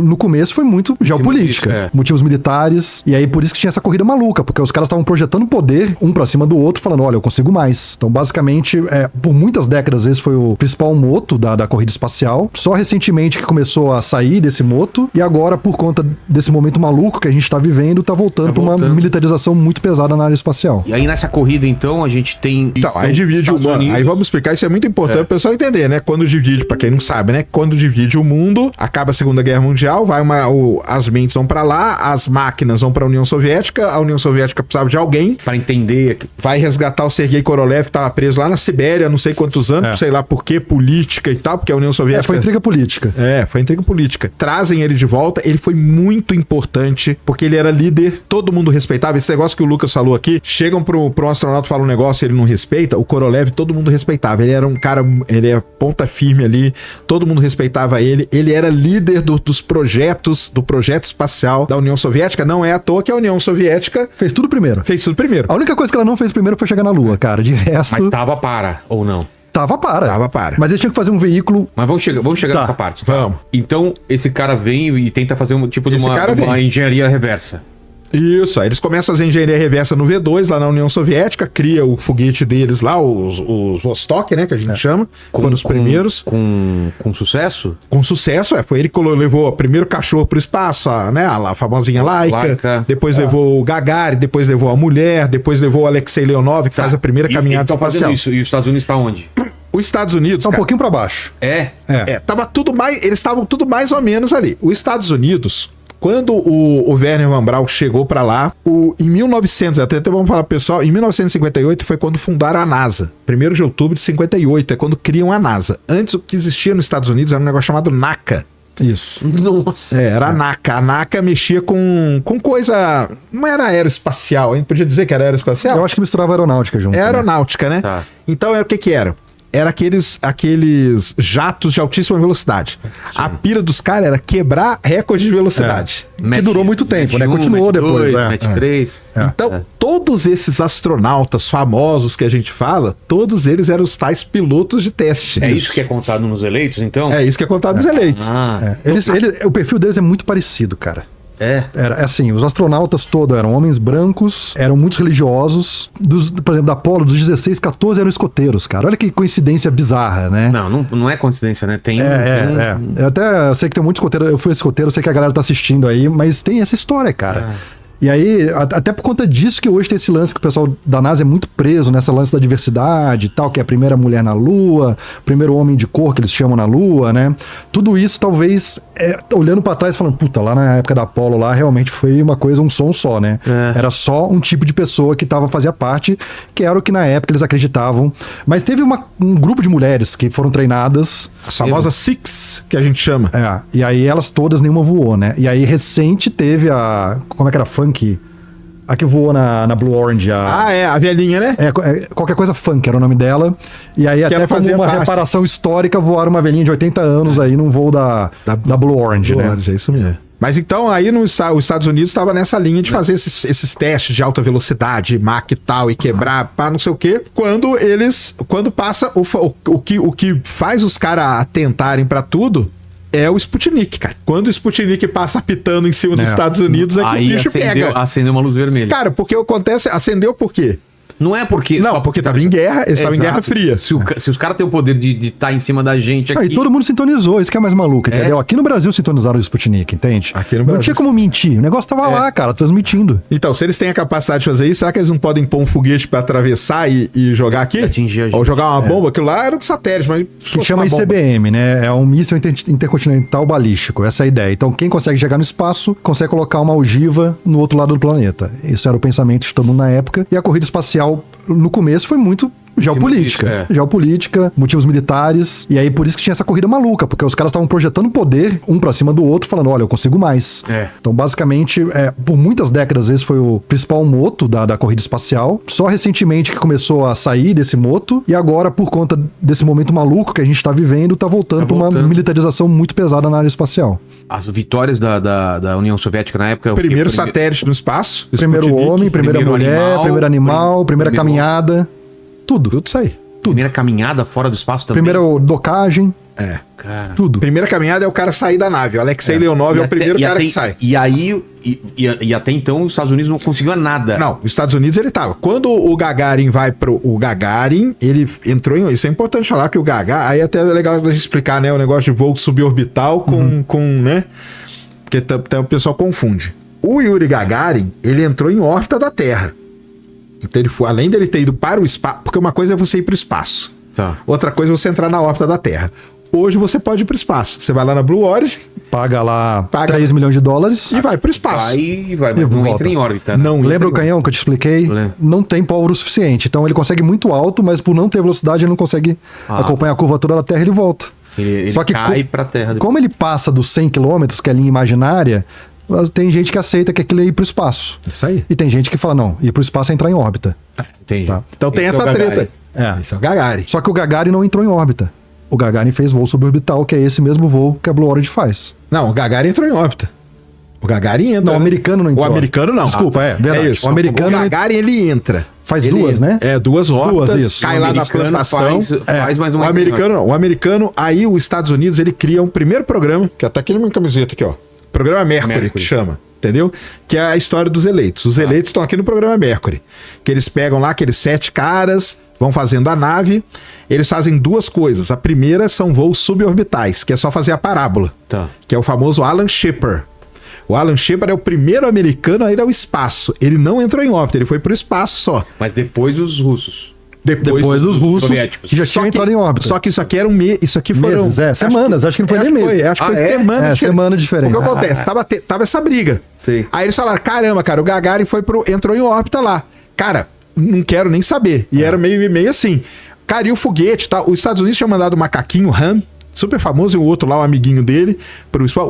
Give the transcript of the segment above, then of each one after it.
no começo foi muito geopolítica. Motivos militares. E aí por isso que tinha essa corrida maluca, porque os caras estavam projetando poder um pra cima do outro, falando, olha, eu consigo mais. Então, basicamente, por muitas décadas, esse foi o principal moto da corrida espacial. Só recentemente que começou a sair desse moto, e agora, por conta desse momento maluco que a gente tá vivendo, tá voltando pra uma militarização muito pesada na área espacial. E aí nessa corrida, então, a gente tem... Então, aí divide o mundo. Aí vamos explicar, isso é muito importante o pessoal entender, né? Quando divide, pra quem não sabe, né? Quando divide o mundo, acaba a Segunda Guerra Mundial, as mentes vão pra lá, as máquinas vão pra União Soviética, a União Soviética precisava de alguém pra entender. Vai resgatar o Sergei Korolev, que tava preso lá na Sibéria, não sei quantos anos, sei lá por quê, política e tal, porque a União Soviética... foi intriga política. Foi intriga política. Trazem ele de volta, ele foi muito importante, porque ele era líder, todo mundo respeitava. Esse negócio que o Lucas falou aqui, chegam pro astronauta e falam um negócio e ele não respeita, o Korolev todo mundo respeitava. Ele era um cara, ele é ponta firme ali, todo mundo respeitava ele era líder dos projetos, do projeto espacial da União Soviética. Não é à toa que a União Soviética fez tudo primeiro. A única coisa que ela não fez primeiro foi chegar na Lua, cara. De resto... Mas tava para, ou não? Tava para. Mas eles tinham que fazer um veículo... Mas vamos chegar nessa parte. Tá? Vamos. Então, esse cara vem e tenta fazer um tipo de uma engenharia reversa. Isso, aí eles começam a fazer engenharia reversa no V2, lá na União Soviética, cria o foguete deles lá, os Vostok, né, que a gente chama, foram os primeiros. Com sucesso? Com sucesso, foi ele que levou o primeiro cachorro pro espaço, a famosinha Laika, depois levou o Gagarin, depois levou a mulher, depois levou o Alexei Leonov, que faz a primeira caminhada espacial. Isso. E os Estados Unidos tá onde? Os Estados Unidos... Tá um pouquinho pra baixo. Tava tudo mais... Eles estavam tudo mais ou menos ali. Os Estados Unidos... Quando o Wernher von Braun chegou pra lá, em 1900, até vamos falar pro pessoal, em 1958 foi quando fundaram a NASA. 1º de outubro de 58 é quando criam a NASA. Antes, o que existia nos Estados Unidos era um negócio chamado NACA. Isso. Nossa. Era a NACA. A NACA mexia com coisa... Não era aeroespacial, a gente podia dizer que era aeroespacial? Eu acho que misturava aeronáutica junto. É aeronáutica, né? Tá. Então, o que era? Era aqueles jatos de altíssima velocidade. Sim. A pira dos caras era quebrar recorde de velocidade. Que durou muito tempo, né? Continuou depois. Match 3. Então, todos esses astronautas famosos que a gente fala, todos eles eram os tais pilotos de teste. É isso que é contado nos eleitos, então? É isso que é contado nos eleitos. O perfil deles é muito parecido, cara. Era assim, os astronautas todos eram homens brancos, eram muito religiosos. Por exemplo, da Apollo, dos 16, 14 eram escoteiros, cara. Olha que coincidência bizarra, né? Não é coincidência, né? Eu sei que tem um monte de escoteiro, eu fui escoteiro, eu sei que a galera tá assistindo aí, mas tem essa história, cara. E aí, até por conta disso que hoje tem esse lance que o pessoal da NASA é muito preso nessa lance da diversidade e tal, que é a primeira mulher na Lua, primeiro homem de cor que eles chamam na Lua, né? Tudo isso talvez, olhando pra trás falando, puta, lá na época da Apollo lá realmente foi uma coisa, um som só, né? Era só um tipo de pessoa que fazia parte, que era o que na época eles acreditavam. Mas teve um grupo de mulheres que foram treinadas. As famosas Six, que a gente chama. E aí elas todas, nenhuma voou, né? E aí recente teve como é que era? Funk? A que voou na Blue Orange. A velhinha, né? Qualquer coisa Funk era o nome dela. E aí que até como uma reparação histórica voaram uma velhinha de 80 anos aí num voo da Blue Orange, né? É isso mesmo. Mas então aí os Estados Unidos estava nessa linha de fazer esses testes de alta velocidade, Mach e tal, e quebrar, não sei o quê, quando passa o que faz os caras atentarem pra tudo é o Sputnik, cara. Quando o Sputnik passa apitando em cima dos Estados Unidos, é que o bicho pega. Acendeu uma luz vermelha. Cara, porque acontece, acendeu por quê? Não é porque... Não, porque tava em guerra, eles estavam em Guerra Fria. Se os caras têm o poder de estar em cima da gente aqui... E todo mundo sintonizou, isso que é mais maluco, entendeu? Aqui no Brasil sintonizaram o Sputnik, entende? Aqui no Brasil. Não tinha como mentir, o negócio tava lá, cara, transmitindo. Então, se eles têm a capacidade de fazer isso, será que eles não podem pôr um foguete pra atravessar e jogar aqui? Atingir a gente. Ou jogar uma bomba? Aquilo lá era um satélite, mas... Que chama ICBM, né? É um míssil intercontinental balístico, essa é a ideia. Então, quem consegue chegar no espaço, consegue colocar uma ogiva no outro lado do planeta. Isso era o pensamento de todo mundo na época. E a corrida espacial, no começo, foi muito geopolítica, motivos militares, e aí por isso que tinha essa corrida maluca, porque os caras estavam projetando poder um pra cima do outro, falando, olha, eu consigo mais. Então, basicamente, por muitas décadas, esse foi o principal moto da corrida espacial. Só recentemente que começou a sair desse moto, e agora, por conta desse momento maluco que a gente tá vivendo, tá voltando pra uma militarização muito pesada na área espacial. As vitórias da União Soviética na época... Primeiro satélite no espaço. Primeiro homem, primeira mulher, primeiro animal, primeira caminhada. Tudo isso aí. Primeira caminhada fora do espaço também. Primeira docagem. É. Cara. Tudo. Primeira caminhada é o cara sair da nave. O Alexei Leonov é o primeiro cara que sai. E aí, e até então, os Estados Unidos não conseguiam nada. Não, os Estados Unidos ele tava. Quando o Gagarin vai pro... O Gagarin, ele entrou em... Isso é importante falar que o Gagarin... Aí até é legal a gente explicar, né? O negócio de voo suborbital com né? Porque o pessoal confunde. O Yuri Gagarin, ele entrou em órbita da Terra. Então ele foi... Além dele ter ido para o espaço... Porque uma coisa é você ir para o espaço. Tá. Outra coisa é você entrar na órbita da Terra. Hoje você pode ir para o espaço. Você vai lá na Blue Origin... Paga lá 3 milhões de dólares. E vai pro espaço. Vai, mas não entra em órbita. Né? Não Lembra o canhão que eu te expliquei? Não tem pólvora suficiente. Então ele consegue muito alto, mas por não ter velocidade ele não consegue acompanhar a curvatura da Terra e ele volta. Ele Só que cai pra Terra. Como ele passa dos 100 km, que é a linha imaginária, tem gente que aceita que aquilo é ir pro espaço. Isso aí. E tem gente que fala, não, ir pro espaço é entrar em órbita. Entendi. Tá. Então tem essa treta. Esse é o Gagarin. Só que o Gagarin não entrou em órbita. O Gagarin fez voo suborbital, que é esse mesmo voo que a Blue Origin faz. Não, o Gagarin entrou em órbita. O Gagarin entra. Não, o americano não entrou. O americano não. Desculpa, verdade. É isso. O americano O Gagarin, ele entra. Faz duas, né? É, duas órbitas. Isso. Cai lá na plantação. Faz mais uma. O americano não. O americano, aí os Estados Unidos, ele cria um primeiro programa, que até aqui na minha camiseta aqui, ó. Programa Mercury, que chama. Entendeu? Que é a história dos eleitos. Os eleitos estão aqui no programa Mercury. Que eles pegam lá aqueles 7 caras, vão fazendo a nave. Eles fazem duas coisas. A primeira são voos suborbitais, que é só fazer a parábola. Tá. Que é o famoso Alan Shepard. O Alan Shepard é o primeiro americano a ir ao espaço. Ele não entrou em órbita, ele foi pro espaço só. Mas depois os russos. Depois dos russos, soviéticos. que já tinham entrado em órbita. Só que isso aqui era um mês. Isso aqui foram. Meses, semanas. Acho que não foi nem mês. Acho que foi semana. Semana diferente. O que acontece? Tava essa briga. Sim. Aí eles falaram: caramba, cara, o Gagarin entrou em órbita lá. Cara, não quero nem saber. E era meio assim. Cara, e o foguete, tá? Os Estados Unidos tinham mandado o macaquinho Han, super famoso, e o outro lá, o amiguinho dele.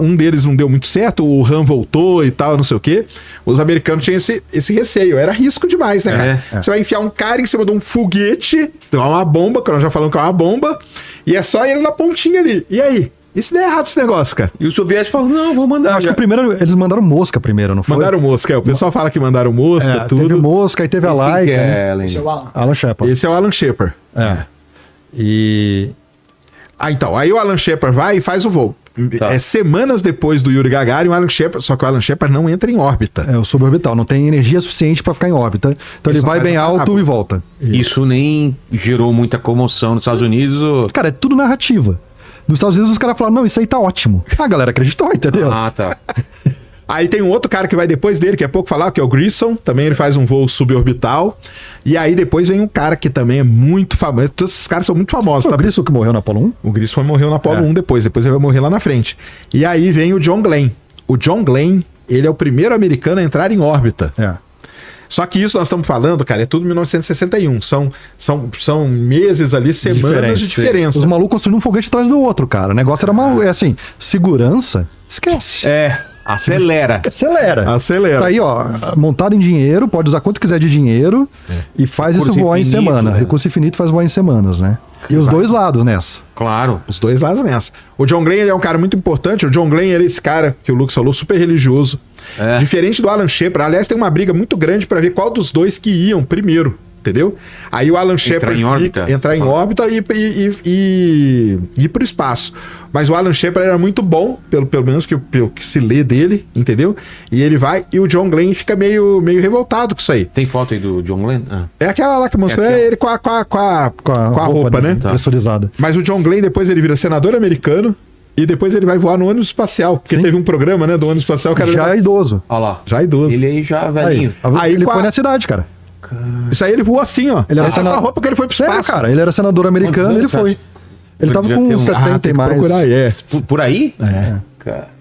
Um deles não deu muito certo, o Han voltou e tal, não sei o quê. Os americanos tinham esse receio. Era risco demais, né, cara? Você vai enfiar um cara em cima de um foguete, uma bomba, que nós já falamos que é uma bomba, e é só ele na pontinha ali. E aí? E se der errado esse negócio, cara? E os soviéticos falam, não, vamos mandar. Acho que primeiro eles mandaram mosca primeiro, não foi? Mandaram mosca, o pessoal fala que mandaram mosca, tudo. Teve mosca, aí teve a Laika, né? Esse é o Alan. Alan Shepard. Esse é o Alan Shepard. E... então, aí o Alan Shepard vai e faz o voo. Tá. Semanas depois do Yuri Gagarin, o Alan Shepard, só que o Alan Shepard não entra em órbita. É o suborbital, não tem energia suficiente pra ficar em órbita. Então ele vai bem alto e volta. Isso nem gerou muita comoção nos Estados Unidos? Ou... Cara, é tudo narrativa. Nos Estados Unidos os caras falaram, não, isso aí tá ótimo. A galera acreditou, entendeu? Ah, tá. Aí tem um outro cara que vai depois dele, que é pouco falar, que é o Grissom. Também ele faz um voo suborbital. E aí depois vem um cara que também é muito famoso. Todos esses caras são muito famosos. Foi o Grissom que morreu na Apollo 1? O Grissom morreu na Apollo 1 depois ele vai morrer lá na frente. E aí vem o John Glenn. O John Glenn, ele é o primeiro americano a entrar em órbita. Só que isso nós estamos falando, cara, é tudo 1961. São meses ali, semanas de diferença. Os malucos construíram um foguete atrás do outro, cara. O negócio era maluco. É assim, segurança, esquece. Acelera. Acelera. Tá aí, ó, montado em dinheiro, pode usar quanto quiser de dinheiro e faz Recurso isso voar em infinito, semana. né? Recurso infinito faz voar em semanas, né? E os dois lados nessa. Claro. Os dois lados nessa. O John Glenn, ele é um cara muito importante. O John Glenn, ele é esse cara que o Lucas falou, super religioso. Diferente do Alan Shepard. Aliás, tem uma briga muito grande pra ver qual dos dois que iam primeiro. Entendeu? Aí o Alan Shepard entrar em órbita e ir pro espaço. Mas o Alan Shepard era muito bom, pelo menos pelo que se lê dele, entendeu? E ele vai, e o John Glenn fica meio revoltado com isso aí. Tem foto aí do John Glenn? É aquela lá que mostrou ele com a roupa, né? Pressurizada. Mas o John Glenn depois ele vira senador americano e depois ele vai voar no ônibus espacial. Porque teve um programa, né, do ônibus espacial. Que já é idoso. Olha lá. Já é idoso. Ele aí já velhinho. Aí ele foi na cidade, cara. Isso aí ele voou assim, ó. Ele era com a roupa porque ele foi pro espaço. Cara, ele era senador americano e ele foi. Ele tava com 70 e mais. Procurar, Por aí? Cara.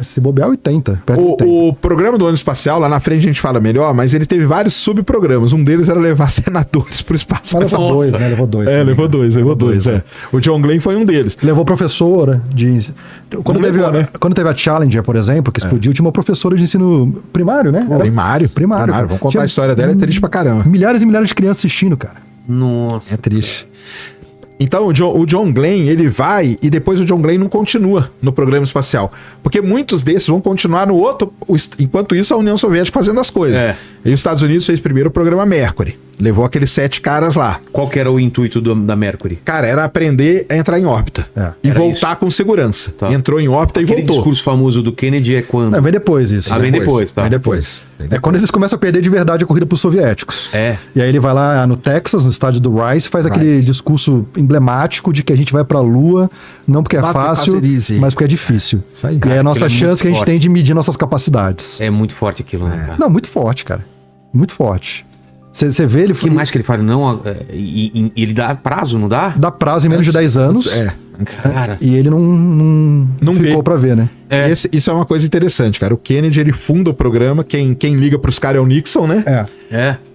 Se bobear, 80. O programa do ônibus espacial, lá na frente a gente fala melhor, mas ele teve vários subprogramas. Um deles era levar senadores pro espaço. Mas levou dois, né? Levou dois. Levou dois. O John Glenn foi um deles. Levou professora de... Quando teve a Challenger, por exemplo, que explodiu, tinha uma professora de ensino primário, né? Primário. Vamos contar a história dela, é triste pra caramba. Milhares e milhares de crianças assistindo, cara. Nossa. É triste. Então o John Glenn, ele vai e depois o John Glenn não continua no programa espacial. Porque muitos desses vão continuar no outro, enquanto isso a União Soviética fazendo as coisas. E os Estados Unidos fez primeiro o programa Mercury. Levou aqueles 7 caras lá. Qual que era o intuito da Mercury? Cara, era aprender a entrar em órbita. E voltar com segurança. Tá. Entrou em órbita e voltou. O discurso famoso do Kennedy é quando? Vem depois isso. Vem depois, tá. Vem depois. É quando eles começam a perder de verdade a corrida pros soviéticos. E aí ele vai lá no Texas, no estádio do Rice, faz aquele discurso emblemático de que a gente vai pra Lua, não porque é fácil, mas porque é difícil. Isso aí. E é a nossa chance que a gente forte. tem de medir nossas capacidades. É muito forte aquilo, né, cara? Não, muito forte, cara. Muito forte. Você vê ele... O que mais que ele fala? Não, ele dá prazo, não dá? Dá prazo em menos de 10 anos. Cara. E ele não ficou pra ver, né? Isso é uma coisa interessante, cara. O Kennedy, ele funda o programa. Quem liga pros caras é o Nixon, né?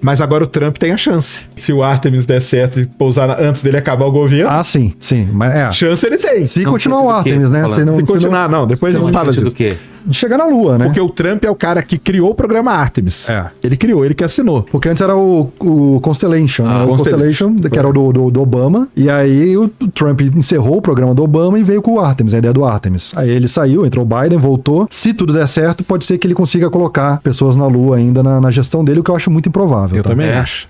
Mas agora o Trump tem a chance. Se o Artemis der certo e pousar antes dele acabar o governo... Ah, sim. Mas chance ele tem. Se continuar o Artemis, né? Se continuar, não. Depois a gente fala disso. Do quê? De chegar na Lua, né? Porque o Trump é o cara que criou o programa Artemis. Ele criou, ele que assinou. Porque antes era o Constellation, né? O Constellation, que era o do Obama. E aí o Trump encerrou o programa do Obama e veio com o Artemis, a ideia do Artemis. Aí ele saiu, entrou o Biden, voltou. Se tudo der certo, pode ser que ele consiga colocar pessoas na Lua ainda na gestão dele, o que eu acho muito improvável. Eu também acho.